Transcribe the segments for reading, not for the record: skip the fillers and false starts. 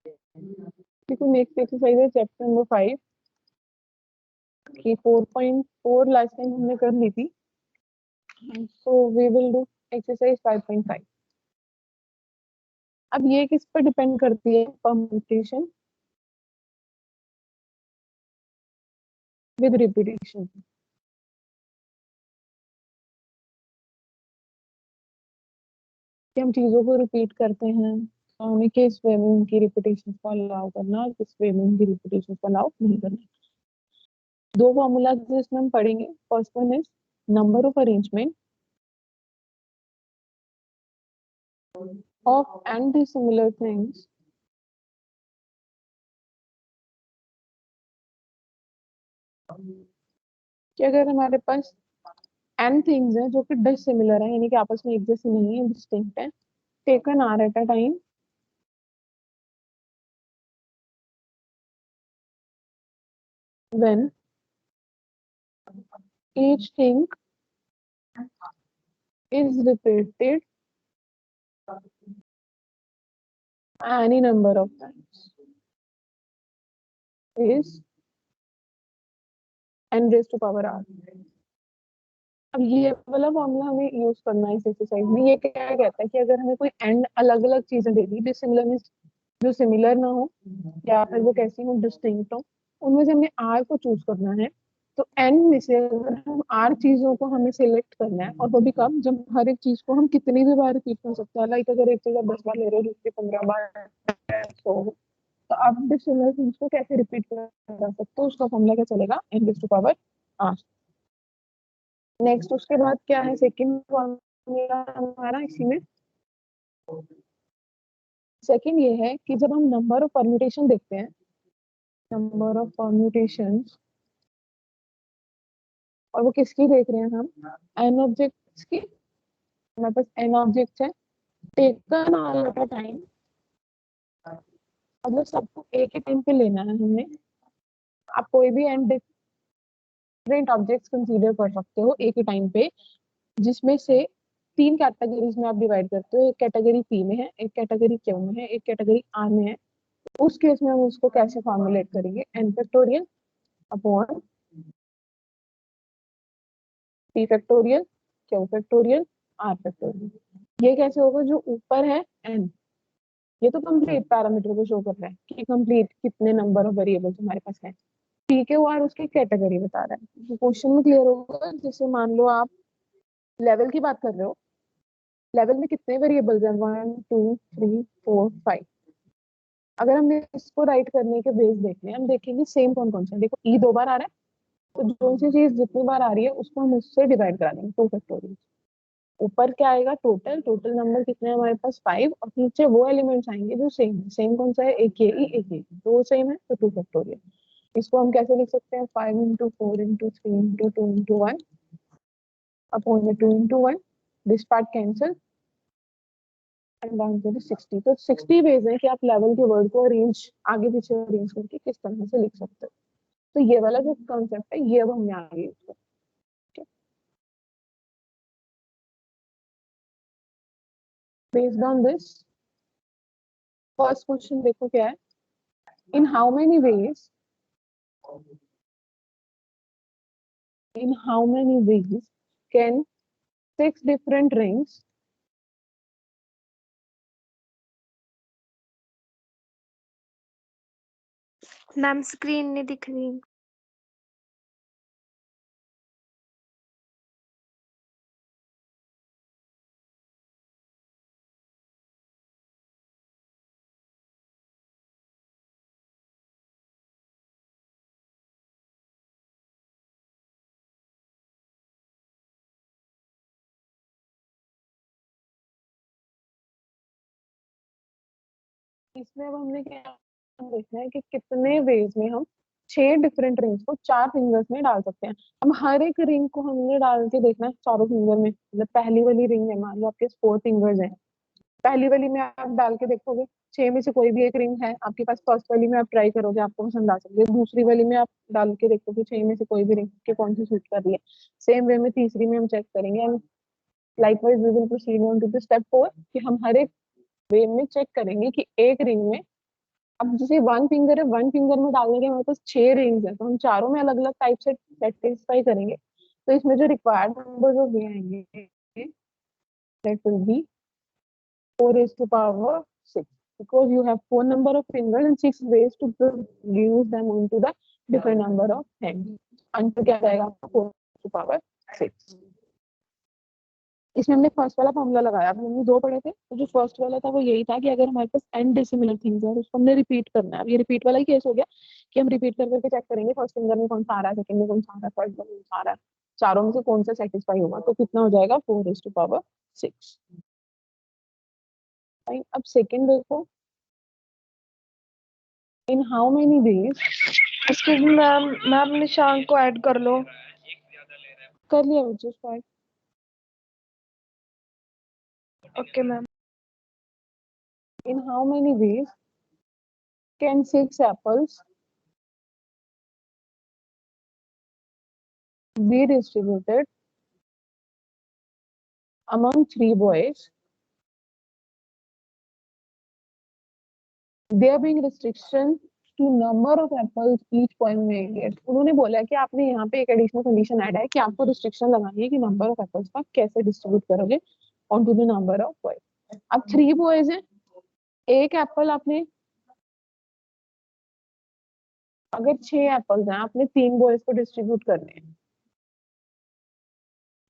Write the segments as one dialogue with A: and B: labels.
A: देखो next exercise है chapter number 5 की 4.4 लास्ट टाइम हमने कर ली थी, so we will do exercise 5.5। अब ये किस पर डिपेंड करती है? Permutation with repetition. कि हम चीजों को रिपीट करते हैं तो हमें किस वे में उनकी रिपीटेशन को अलाउ करना और किस वे में उनकी रिपीटेशन को अलाउ नहीं करना। दो फॉर्मूला जिसमें हम पढ़ेंगे, first one is number of arrangement of and dissimilar things कि अगर हमारे पास n थिंग्स हैं जो कि डिसिमिलर है, यानी कि आपस में एक जैसी नहीं है, डिस्टिंक्ट है, taken R at a time, when each thing is repeated any number of times is n raised to power r। अब ये वाला फॉर्मूला हमें यूज करना है इस एक्सरसाइज में। ये क्या कहता है कि अगर हमें कोई n अलग अलग चीजें दे दी, डिसिमिलर मींस जो सिमिलर ना हो या फिर वो कैसी हो, डिस्टिंक्ट हो, उनमें से हमें आर को चूज करना है। तो एन में से अगर हम आर चीजों को हमें सिलेक्ट करना है, और वो भी कब, जब हर एक चीज को हम कितनी भी बार रिपीट कर सकते हैं। लाइक अगर एक चीज आप 10 बार ले रहे हो, दूसरी 15 बार, तो आप डिसिमिलर चीज को कैसे रिपीट कर सकते हो, उसका फॉर्मूला क्या चलेगा, N raise to power R. Next उसके बाद क्या है, सेकंड फॉर्मूला हमारा इसी में। सेकंड ये है कि जब हम नंबर ऑफ परम्यूटेशन देखते हैं, नंबर ऑफ परम्यूटेशन, और वो किसकी देख रहे हैं हम, एन ऑब्जेक्ट्स की। हमारे पास एन ऑब्जेक्ट्स है, taken all at a time, मतलब सबको एक ही टाइम पे लेना है हमें। आप कोई भी एन डिफरेंट ऑब्जेक्ट्स कंसीडर कर सकते हो एक ही टाइम पे, जिसमें से तीन कैटेगरीज में आप डिवाइड करते हो। एक कैटेगरी पी में है, एक कैटेगरी क्यू में है, एक कैटेगरी आर में है। उस केस में हम उसको कैसे फॉर्मुलेट करेंगे, N factorial upon P factorial, Q factorial, R factorial. ये कैसे होगा, जो ऊपर है एन, ये तो कंप्लीट पैरामीटर को शो कर रहा है कि कंप्लीट कितने नंबर ऑफ वेरिएबल्स हमारे पास है। ठीक है, वो आर उसकी कैटेगरी बता रहा है। तो क्वेश्चन में क्लियर होगा, जैसे मान लो आप लेवल की बात कर रहे हो, लेवल में कितने वेरिएबल्स हैं, 1 2 3 4 5। अगर हमने इसको राइट करने के बेस देखने, हम देखेंगे सेम कौन कौन सा। देखो ई 2 बार आ रहा है, तो जो सी चीज जितनी बार आ रही है उसको हम उससे डिवाइड करा देंगे, 2 फैक्टोरियल। ऊपर क्या आएगा, टोटल, टोटल नंबर कितने हैं हमारे पास, 5, और नीचे वो एलिमेंट्स आएंगे जो सेम है। सेम कौन सा है, एक ये ई, एक ये, दो सेम है तो 2 फैक्टोरियल। इसको हम कैसे लिख सकते हैं, 5 into 4 into 3 into 2 into 1 upon में 2 into 1, this part cancel, and answer is 60। तो 60 वेज है कि आप लेवल के वर्ड को अरेंज, आगे पीछे अरेंज करके किस तरह से लिख सकते हो। तो ये वाला जो कॉन्सेप्ट है, ये अब हमने आगे यूज किया। Based on this, first question देखो क्या है, in how many ways, in how many ways can 6 different rings
B: ma'am screen नहीं दिख रही।
A: इसमें अब हमने क्या देखना है कि कितने वेज में हम 6 डिफरेंट रिंग्स को 4 फिंगर्स में डाल सकते हैं। अब हर एक रिंग को हमने डाल के देखना है चारों फिंगर में। मतलब पहली वाली रिंग है, मान लो आपके 4 फिंगर्स हैं, पहली वाली में आप डाल के देखोगे, 6 में से कोई भी एक रिंग है आपके पास, फर्स्ट वाली में आप ट्राई करोगे, आपको पसंद आ सकती है। दूसरी वाली में आप डाल के देखोगे 6 में से कोई भी रिंग के कौन सी सूट कर रही है। सेम वे में तीसरी में हम चेक करेंगे, and likewise we will proceed on to the step 4 कि हम हर एक वे में चेक करेंगे कि एक रिंग में अब जैसे वन फिंगर है, वन फिंगर में डालने के हमारे पास 6 रिंग्स है, तो हम चारों में अलग अलग टाइप से सेटिस्फाई करेंगे। तो इसमें जो रिक्वायर्ड नंबर जो भी आएंगे that will be 4 raised to power 6, because you have 4 number of fingers and 6 ways to reduce them into the different number of hands. Answer क्या आएगा आपका 4 to power 6। इसमें हमने फर्स्ट वाला फॉर्मूला लगाया, अभी हमने दो पढ़े थे, तो जो फर्स्ट वाला था वो यही था कि अगर हमारे पास n डिसिमिलर थिंग्स है और उसको हमने रिपीट करना है। अब ये रिपीट वाला ही केस हो गया कि हम रिपीट कर करके चेक करेंगे फर्स्ट फिंगर में कौन सा आ रहा है, सेकंड में कौन सा आ रहा है, थर्ड में कौन सा आ रहा है, चारों में से कौन सा सेटिस्फाई होगा। तो कितना हो जाएगा 4 raised to power 6। अब सेकंड देखो, in how many days.
B: Excuse me ma'am, ma'am Nishank को ऐड कर लो।
A: कर लिया बच्चों start.
B: Okay ma'am.
A: In how many days can 6 apples be distributed among 3 boys, there being restriction to number of apples each boy may get। उन्होंने बोला है कि आपने यहाँ पे एक एडिशनल कंडीशन ऐड है कि आपको रिस्ट्रिक्शन लगानी है कि नंबर ऑफ एप्पल्स का कैसे डिस्ट्रीब्यूट करोगे on to the number of boys. अब 3 बॉयज हैं, एक एप्पल आपने, अगर 6 एप्पल्स हैं आपने 3 बॉयज को डिस्ट्रीब्यूट करने हैं,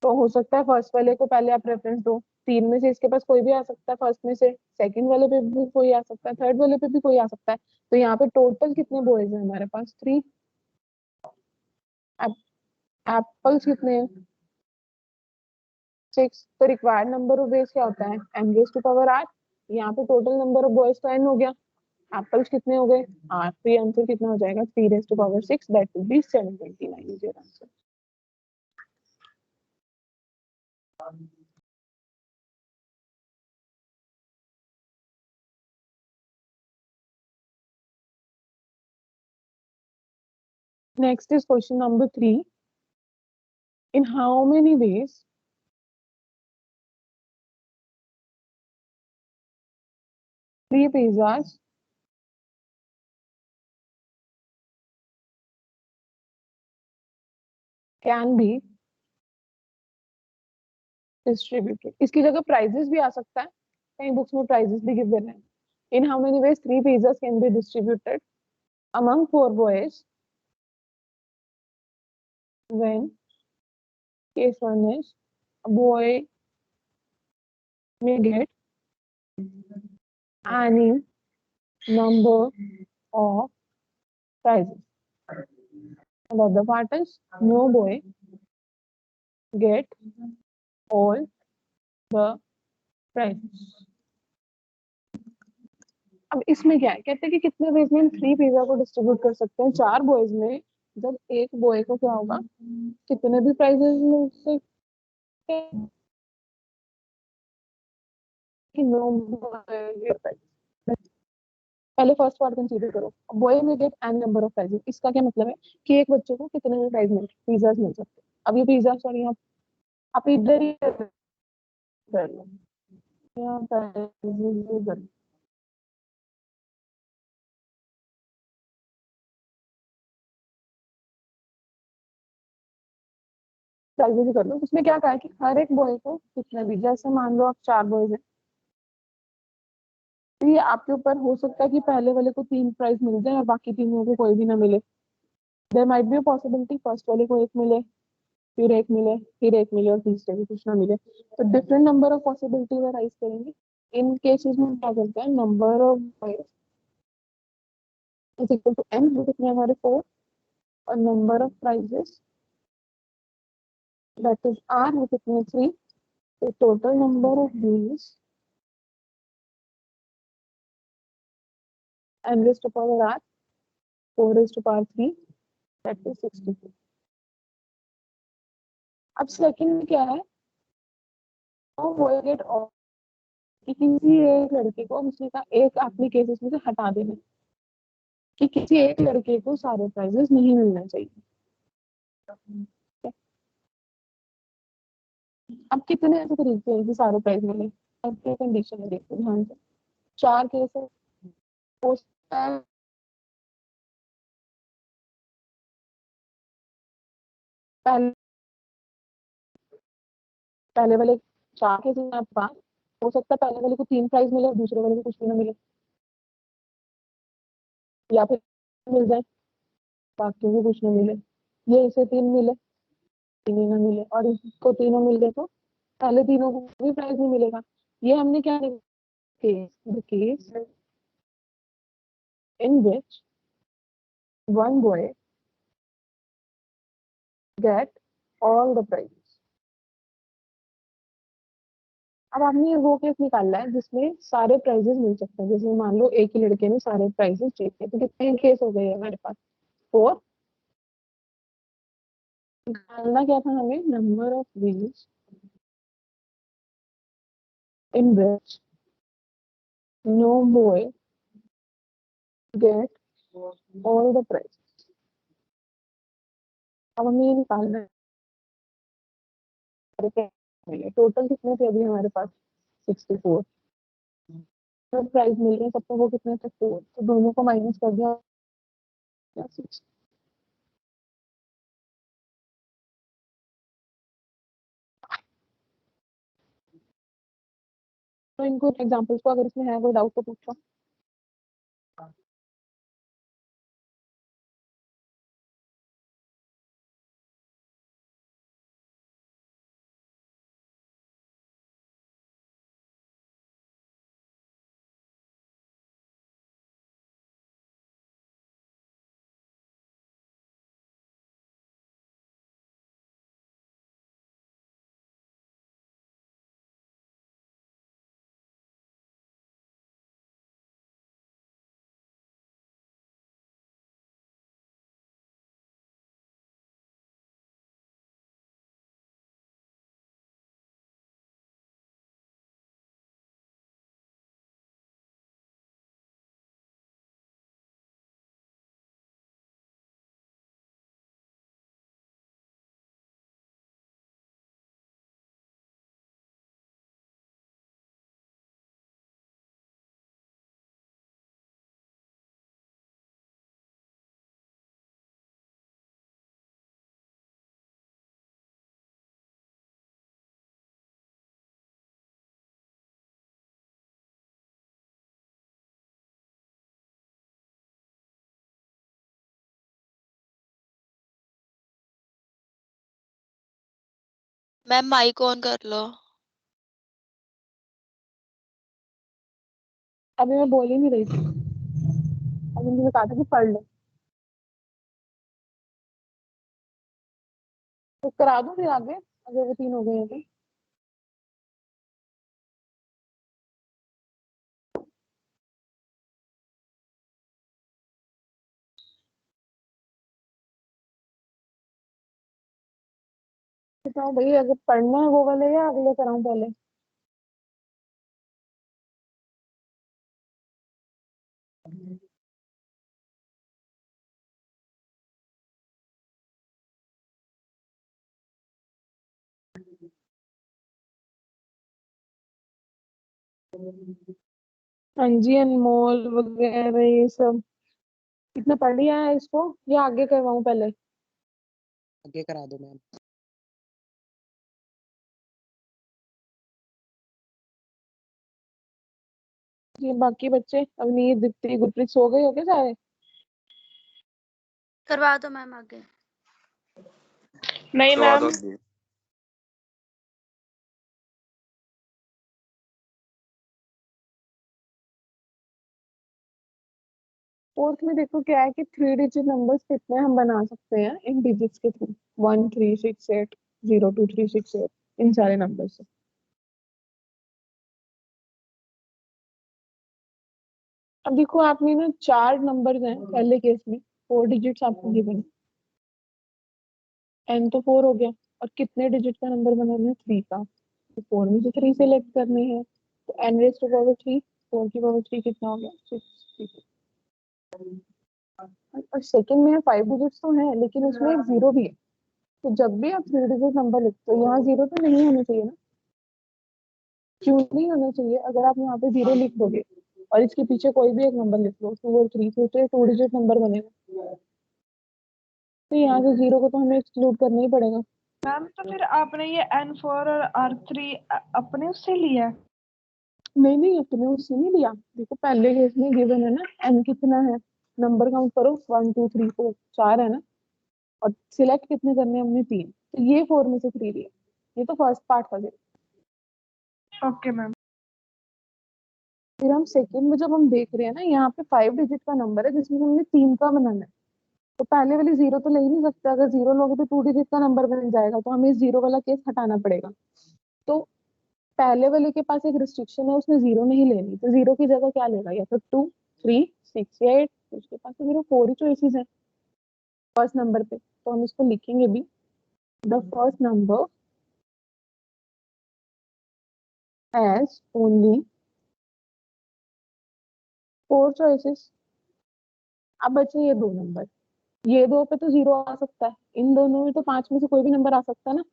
A: तो हो सकता है फर्स्ट वाले को पहले आप प्रेफरेंस दो, 3 में से इसके पास कोई भी आ सकता है, फर्स्ट में से सेकंड वाले पे भी कोई आ सकता है, थर्ड वाले पे भी कोई आ सकता है। तो यहाँ पे टोटल कितने बॉयज हैं हमारे पास 3, एप्पल्स कितने हैं 6। तो रिक्वायर्ड नंबर ऑफ बेस क्या होता है m raise to power r। यहाँ पे टोटल नंबर ऑफ बॉयज तो n हो गया, एप्पल्स कितने हो गए r, तो ये आंसर कितना हो जाएगा 3 raise to power 6, that will be 729 is your answer. Next is question number 3. In how many ways three pizzas can be distributed? इसकी जगह प्राइजेस भी आ सकता है, कई बुक्स में प्राइजेस भी गिवन है। In how many ways 3 pizzas can be distributed among 4 boys when case 1 is a boy may get any number of prizes and the other part is no boy get all the prizes। अब इसमें क्या है, कहते हैं कि कितने veg में 3 pizza को डिस्ट्रीब्यूट कर सकते हैं 4 बॉयज में, जब एक बॉय को क्या होगा कितने भी प्राइजेस मिल सकते हैं कि नो बॉय। पहले फर्स्ट पार्ट कंसीडर करो, बॉय में get N number of prizes, इसका क्या मतलब है कि एक बच्चे को कितने भी प्राइज मिल पिज्जाज मिल सकते हैं। अब ये पिज्जा सॉरी आप इधर ही कर लो, यहाँ प्राइजेस प्राइजेस कर लो। उसमें क्या कहा है कि हर एक बॉय को कितने भी, जैसे मान लो आप 4 बॉयज हैं, तो ये आपके ऊपर हो सकता है कि पहले वाले को 3 प्राइज मिल जाए और बाकी तीनों को कोई भी ना मिले। There might be a possibility first वाले को एक मिले, फिर एक मिले, फिर एक मिले और तीसरे को कुछ ना मिले। तो different number of possibilities arise करेंगे। इन केसेस में क्या करते हैं, number of boys is equal to n, जो कितने हमारे 4, और number of prizes that is r, वो कितने 3। तो total number of these n raised to power r 4 raised to power 3 that is 62। अब सेकंड में क्या है, वो गेट ऑफ, किसी एक लड़के को, उसने कहा एक आपने केसेस में से हटा देना है कि किसी एक लड़के को सारे प्राइजेस नहीं मिलना चाहिए। अब कितने ऐसे तरीके हैं कि सारे प्राइज मिले, अब कंडीशन है देखो ध्यान से, 4 केस है, हो पहले पहले वाले 4 केसेस में आपके पास हो सकता है पहले वाले को 3 प्राइज मिले और दूसरे वाले को कुछ भी ना मिले, या फिर मिल जाए बाकी को कुछ ना मिले। ये इसे 3 मिले, 3 ही ना मिले, और इसको तीनों मिल गए तो पहले तीनों को भी प्राइज नहीं मिलेगा। ये हमने क्या case, the case in which one boy get all the prize. अब आपने ये वो केस निकालना है जिसमें सारे प्राइजेस मिल सकते हैं, जैसे मान लो एक ही लड़के ने सारे प्राइजेस जीते, तो कितने केस हो गए हमारे पास? 4। निकालना क्या था हमें? Number of wheels in which no boy get all the prize. अब हमें ये निकालना है मिले टोटल कितने थे अभी हमारे पास? 64। जो प्राइस मिल रहे हैं सबको वो कितने थे? 4। तो दोनों को माइनस कर दिया 6। तो इनको एग्जांपल्स को अगर इसमें है कोई डाउट तो पूछो।
C: मैम माइक ऑन कर लो।
A: अभी मैं बोल ही नहीं रही थी, अभी मैंने कहा था कि पढ़ लो। तो करा दो फिर आगे, अगर वो 3 हो गए हैं तो। बताओ भाई, अगर पढ़ना है वो वाले या अगले कराऊं पहले? हाँ जी, अनमोल वगैरह ये सब इतना पढ़ लिया है इसको, या आगे करवाऊं पहले?
D: आगे करा दो मैम।
A: ये बाकी बच्चे अवनीत, दीप्ति, गुरप्रीत सो गए हो क्या सारे?
C: करवा दो मैम आगे।
B: नहीं
E: करवा
B: मैम।
E: दो।
A: फोर्थ में देखो क्या है कि 3 डिजिट नंबर्स कितने हम बना सकते हैं इन डिजिट्स के थ्रू। 1 3 6 8 0 2 3 6 8, इन सारे नंबर से। अब देखो आपने ना 4 नंबर्स हैं पहले केस में, 4 डिजिट्स आपको गिवन, एन तो 4 हो गया, और कितने डिजिट का नंबर बनाना है? 3 का। तो 4 में से 3 सेलेक्ट करने हैं, तो एन रेज टू पावर 3, 4 की पावर 3 कितना हो गया? 6। और सेकंड में 5 डिजिट्स तो है लेकिन उसमें एक 0 भी है, तो जब भी आप 3 डिजिट नंबर लिखते हो यहाँ 0 तो नहीं होना चाहिए ना? क्यों नहीं होना चाहिए? अगर आप यहाँ पे 0 लिख दोगे और इसके पीछे कोई भी एक नंबर लिख लो, 2 और 3, तो ये 2 डिजिट नंबर बनेगा। तो यहाँ से 0 को तो हमें एक्सक्लूड करना ही पड़ेगा।
B: मैम तो फिर आपने ये N4 और R3 अपने उससे लिया है?
A: नहीं नहीं, अपने उससे नहीं लिया। देखो पहले केस में गिवन है ना, n कितना है, नंबर काउंट करो, 1 2 3 4, 4 है ना, और सिलेक्ट कितने करने हैं हमने, 3, तो ये 4 में से 3 लिए। ये तो फर्स्ट पार्ट था।
B: Okay ma'am.
A: फिर हम सेकंड में जब हम देख रहे हैं ना, यहाँ पे 5 डिजिट का नंबर है जिसमें हमने 3 का बनाना है, तो पहले वाली 0 तो ले ही नहीं सकते। अगर 0 लोगे तो 2 डिजिट का नंबर बन जाएगा, तो हमें 0 वाला केस हटाना पड़ेगा। तो पहले वाले के पास एक रिस्ट्रिक्शन है, उसने 0 नहीं लेनी, तो 0 की जगह क्या लेगा, या फिर 2 3 6 या 8, तो उसके पास तो 0 4 ही चॉइसेस है फर्स्ट नंबर पे। तो हम इसको लिखेंगे भी, the first number has only 4 choices. अब बचे ये दो नंबर, ये दो पे तो 0 आ सकता है, इन दोनों में तो 5 में से कोई भी नंबर आ सकता है ना,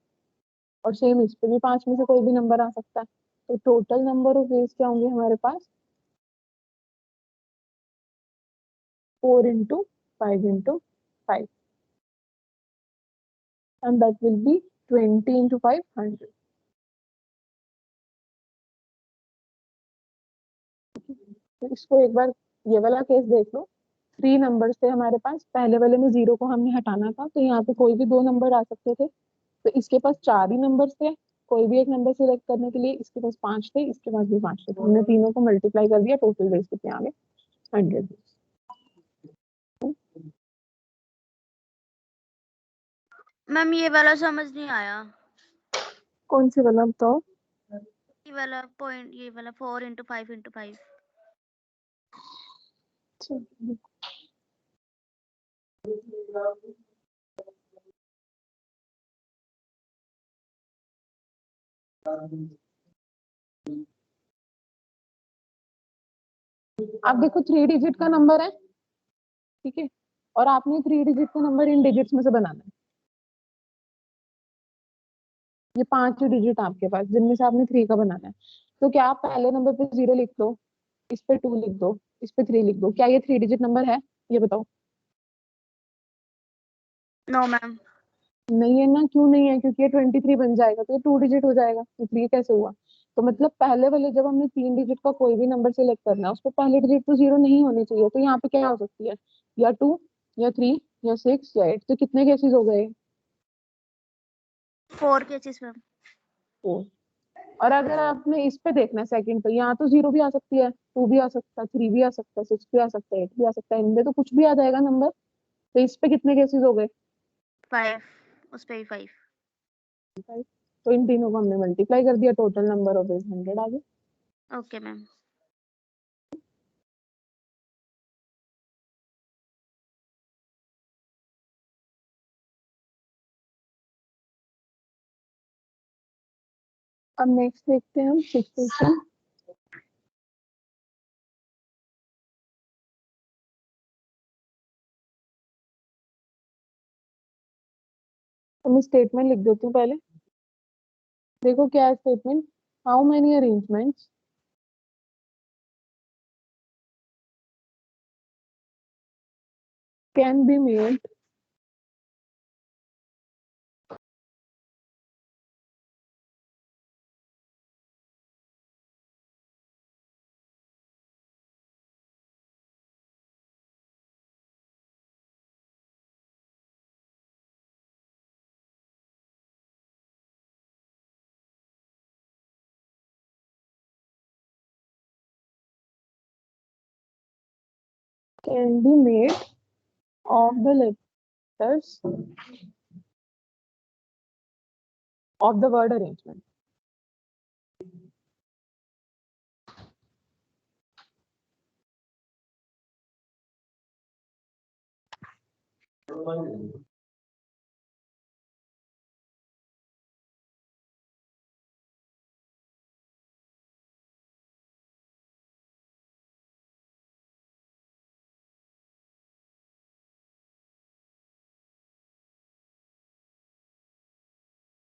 A: और सेम इस पे भी 5 में से कोई भी नंबर आ सकता है। तो टोटल नंबर ऑफ वेज क्या होंगे हमारे पास, 4 into 5 into 5, and that will B 20 into 5 100। तो इसको एक बार ये वाला केस देख लो, 3 नंबर्स थे हमारे पास, पहले वाले में 0 को हमने हटाना था, तो यहाँ पे कोई भी 2 नंबर आ सकते थे, तो इसके पास 4 ही नंबर्स थे, कोई भी एक नंबर सिलेक्ट करने के लिए। इसके पास 5 थे, इसके पास भी 5 थे, तो हमने तीनों को मल्टीप्लाई कर दिया, टोटल वेज कितने आ गए, 100।
C: मैम ये वाला समझ नहीं आया।
A: कौन से वाला बताओ।
C: ये वाला पॉइंट, ये वाला 4 इंटू 5 इंटू 5।
A: आप देखो 3 डिजिट का नंबर है, ठीक है, और आपने 3 डिजिट का नंबर इन डिजिट्स में से बनाना है। ये 5 डिजिट आपके पास, जिनमें से आपने 3 का बनाना है। तो क्या आप पहले नंबर पे 0 लिख दो, इस पे 2 लिख दो, इस पे 3 लिख दो, क्या ये 3 डिजिट नंबर है, ये बताओ।
C: No ma'am.
A: नहीं है ना, क्यों नहीं है, क्योंकि ये 23 बन जाएगा, तो ये 2 डिजिट हो जाएगा, तो 3 कैसे हुआ। तो मतलब पहले वाले जब हमने 3 डिजिट का कोई भी नंबर सिलेक्ट करना है, उस पर पहले डिजिट तो 0 नहीं होनी चाहिए, तो यहाँ पे क्या हो सकती है, या 2 या 3 या 6 या 8, तो कितने केसेस हो गए,
C: 4 केसेस मैम।
A: 4। और अगर आपने इस पे देखना है सेकंड पे, यहाँ तो 0 भी आ सकती है, 2 भी आ सकता है, 3 भी आ सकता है, 6 भी आ सकता है, 8 भी आ सकता है, इनमें तो कुछ भी आ जाएगा नंबर। तो इस पे कितने केसेस हो गए,
C: 5, उस पे भी 5।
A: तो इन तीनों को हमने मल्टीप्लाई कर दिया, टोटल नंबर ऑफ 100 आ गया।
C: Okay ma'am.
A: अब नेक्स्ट देखते हैं हम 6th क्वेश्चन। तो मैं स्टेटमेंट लिख देती हूँ पहले। देखो क्या है statement, how many arrangements can be made can be made of the letters of the word arrangement।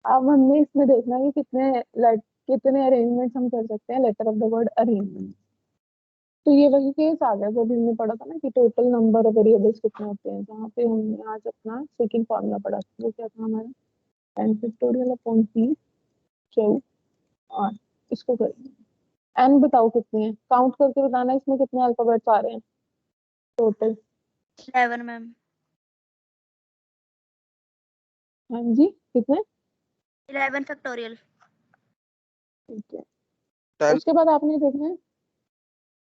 A: अब हमने इसमें देखना है कि कितने अरेंजमेंट्स हम कर सकते हैं letter of the word arrangement. तो ये वही केस आ गया जो अभी हमने पढ़ा था ना कि टोटल नंबर ऑफ वेरिएबल्स कितने होते हैं, जहाँ पे हमने आज अपना सेकंड फॉर्मूला पढ़ा था, वो क्या था हमारा n factorial upon p Q r। इसको करेंगे। n बताओ कितने हैं, काउंट करके बताना इसमें कितने अल्फाबेट्स आ रहे हैं टोटल।
C: 11 मैम।
A: हाँ जी कितने?
C: 11 फैक्टोरियल।
A: ठीक है।
E: 10
A: उसके बाद आपने देखना है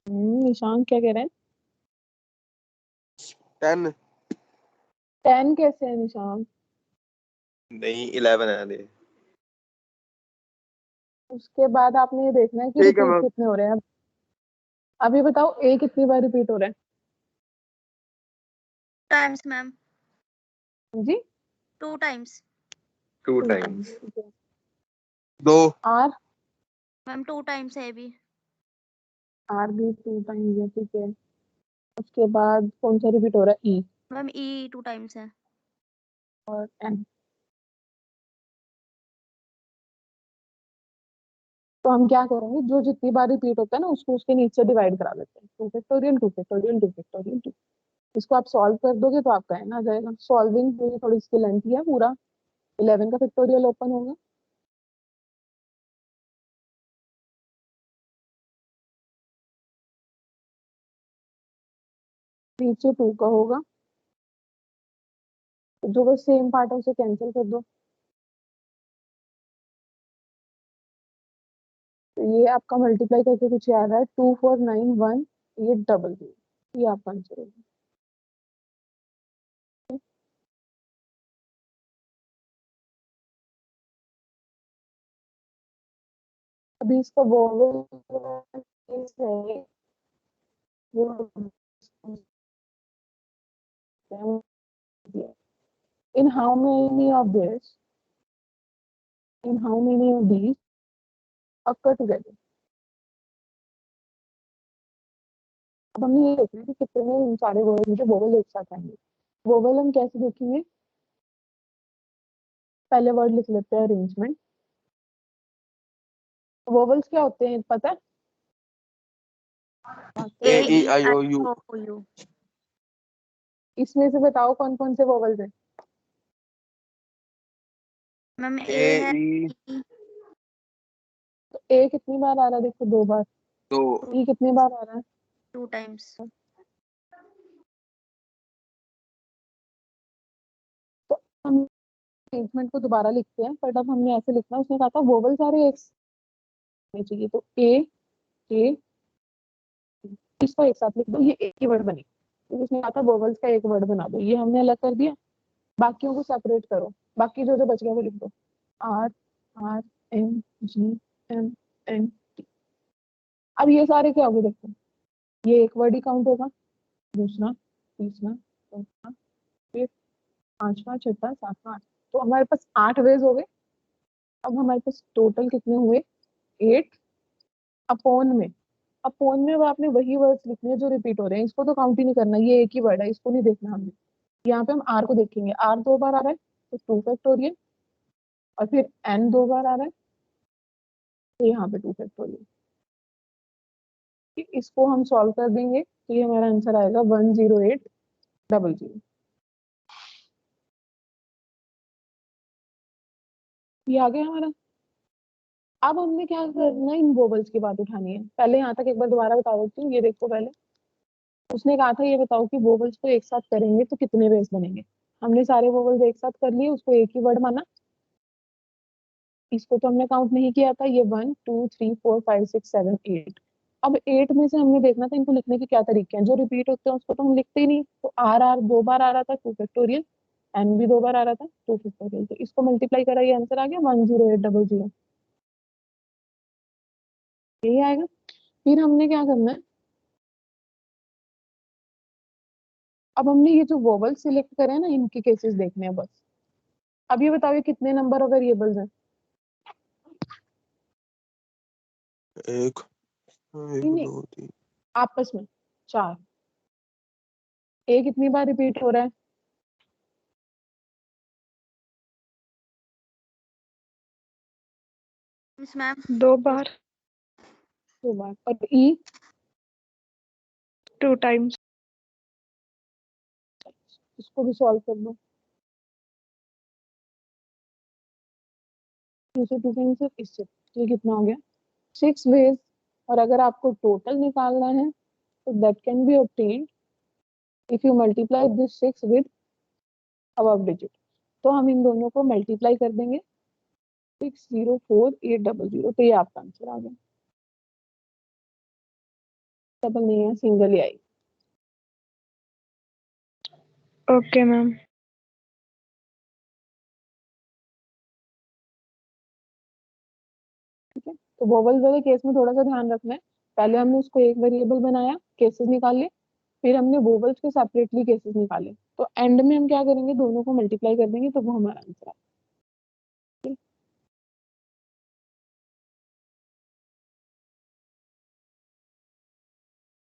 A: निशान क्या कह रहे हैं,
E: 10
A: 10 कैसे है निशान?
E: नहीं 11 है दे।
A: उसके बाद आपने ये देखना है कि
E: ठीक है
A: रिपीट
E: मैम।
A: कितने हो रहे हैं। अभी बताओ a कितनी बार रिपीट हो रहा है?
C: Times ma'am.
A: जी
C: 2 टाइम्स।
E: 2
A: 2
E: times
A: times. ठीक है।
E: 2
A: r
C: मैम 2 टाइम्स है भी।
A: r भी 2 टाइम्स है। ठीक है। उसके बाद कौन सा रिपीट हो रहा है? e
C: मैम ई 2 टाइम्स है।
A: और n। तो हम क्या करेंगे, जो जितनी बार रिपीट होता है ना उसको उसके नीचे डिवाइड करा देते हैं, 2 फैक्टोरियल 2 फैक्टोरियल 2 फैक्टोरियल 2। इसको आप सॉल्व कर दोगे तो आपका n आ जाएगा। सॉल्विंग थोड़ी इसकी लेंथी है, पूरा 11 का फैक्टोरियल ओपन होगा। नीचे 2 का होगा, तो जो बस सेम पार्ट है उसे कैंसिल कर दो। तो ये आपका मल्टीप्लाई करके कुछ आ रहा है 2491 ये आपका आंसर होगा। अभी इसका वोवल है वो in how many of this in how many of these occur together। अब हमने ये देखना है कि कितने में इन सारे वर्ड मुझे वोवल एक साथ आएंगे। वोवल हम कैसे देखेंगे, पहले वर्ड लिख लेते हैं अरेंजमेंट। वोवल्स क्या होते हैं पता है?
C: A
E: A E
C: E
E: I O
C: I
E: U.
C: O U.
A: इसमें से बताओ कौन कौन से वोवल्स हैं?
C: मैम
E: ए
C: ए है
E: ई
C: ई।
A: तो ए कितनी बार आ रहा है, देखो 2 बार।
E: 2
A: ई कितनी बार आ रहा है?
C: 2 टाइम्स।
A: तो हम अरेंजमेंट को दोबारा लिखते हैं, बट अब हमने ऐसे लिखना है, उसने कहा था वोवल सारे एक होने चाहिए, तो ए इसको एक साथ लिख दो, ये एक ही वर्ड बने। तो उसने कहा था वोवल्स का एक वर्ड बना दो, ये हमने अलग कर दिया। बाकियों को सेपरेट करो, बाकी जो जो बच गया वो लिख दो। R R M G M N. अब ये सारे क्या हो गए देखो, ये एक वर्ड ही काउंट होगा, दूसरा तीसरा चौथा फिर पांचवा छठा सातवां आठवां। तो हमारे पास 8 वेज हो गए। अब हमारे पास टोटल कितने हुए, 8 अपॉन में। अपॉन में वो आपने वही वर्ड्स लिखने हैं जो रिपीट हो रहे हैं, इसको तो काउंट ही नहीं करना, ये एक ही वर्ड है, इसको नहीं देखना हमने। यहाँ पे हम आर को देखेंगे, आर 2 बार आ रहा है तो 2 फैक्टोरियल, और फिर एन 2 बार आ रहा है तो यहाँ पे 2 फैक्टोरियल। इसको हम सॉल्व कर देंगे तो ये हमारा आंसर आएगा 10800। ये आ गया हमारा। अब हमने क्या करना है, इन वोवल्स की बात उठानी है। पहले यहाँ तक एक बार दोबारा बता देती हूँ, ये देखो पहले उसने कहा था ये बताओ कि वोवल्स को एक साथ करेंगे तो कितने बेस बनेंगे। हमने सारे वोवल्स एक साथ कर लिए, उसको एक ही वर्ड माना। इसको तो हमने काउंट नहीं किया था, ये 1 2 3 4 5 6 7 8। अब 8 में से हमने देखना था इनको लिखने के क्या तरीके हैं, जो रिपीट होते हैं उसको तो हम लिखते ही नहीं। तो आर आर 2 बार आ रहा था 2 फैक्टोरियल, एन भी 2 बार आ रहा था 2 फैक्टोरियल, तो इसको मल्टीप्लाई करा, ये आंसर आ गया 10800। यही आएगा। फिर हमने क्या करना है, अब हमने ये जो वोवल सिलेक्ट करे हैं ना इनके केसेस देखने हैं बस। अब ये बताओ ये कितने नंबर ऑफ वेरिएबल्स हैं?
E: एक
A: नहीं नहीं,
E: 2 3
A: आपस में 4। ए कितनी बार रिपीट हो रहा है?
C: मिस मैम
B: 2 बार।
A: 2 बार। और ई
B: 2 टाइम्स
A: इसको भी सॉल्व कर दो। 2 से 2 कैंसिल, इससे ये कितना हो गया 6 वेज। और अगर आपको टोटल निकालना है तो that can be obtained if you multiply this 6 with above digit. तो हम इन दोनों को मल्टीप्लाई कर देंगे 604800, तो ये आपका आंसर आ गया। डबल नहीं है, सिंगल ही आई।
B: Okay ma'am.
A: ठीक है, तो वोवल वाले केस में थोड़ा सा ध्यान रखना है। पहले हमने उसको एक वेरिएबल बनाया, केसेस निकाले, फिर हमने वोवल्स के सेपरेटली केसेस निकाले। तो एंड में हम क्या करेंगे, दोनों को मल्टीप्लाई कर देंगे तो वो हमारा आंसर है।